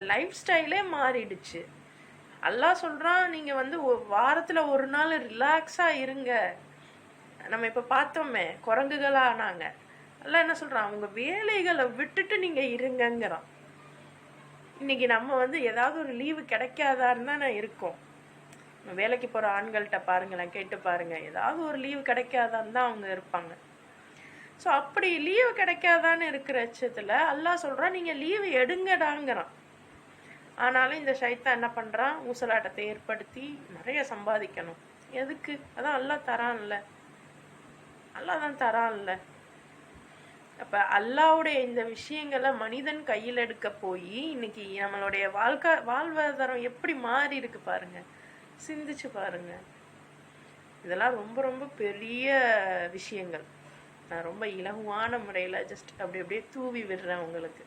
Life ஸ்டைலே மாறிடுச்சு. அல்லாஹ் சொல்றான், நீங்க வந்து வாரத்துல ஒரு நாள் ரிலாக்ஸா இருங்க. நம்ம இப்ப பார்த்தோமே, குரங்குகளா ஆனாங்க. அல்லாஹ் என்ன சொல்றான், உங்க வேலைகளை விட்டுட்டு நீங்க இருங்கங்கிறான். இன்னைக்கு நம்ம வந்து ஏதாவது ஒரு லீவு கிடைக்காதான்னு தானே இருக்கோம். வேலைக்கு போற ஆண்கள்கிட்ட பாருங்களேன், கேட்டு பாருங்க, ஏதாவது ஒரு லீவு கிடைக்காதான்னு தான் அவங்க இருப்பாங்க. ஸோ அப்படி லீவு கிடைக்காதான்னு இருக்கிற பட்சத்தில் அல்லாஹ் சொல்றான், நீங்க லீவு எடுங்கடாங்கிறான். ஆனாலும் இந்த ஷைத்தான் என்ன பண்றான், ஊசலாட்டத்தை ஏற்படுத்தி நிறைய சம்பாதிக்கணும். எதுக்கு? அதான் அல்லாஹ் தரான்ல, அல்லாஹ் தான் தரான்ல. அப்ப அல்லாஹ்வுடைய இந்த விஷயங்களை மனிதன் கையில் எடுக்க போய் இன்னைக்கு நம்மளுடைய வாழ்வாதாரம் எப்படி மாறி இருக்கு பாருங்க, சிந்திச்சு பாருங்க. இதெல்லாம் ரொம்ப ரொம்ப பெரிய விஷயங்கள். நான் ரொம்ப இலகுவான முறையில் ஜஸ்ட் அப்படி அப்படியே தூவி விடுறேன் உங்களுக்கு.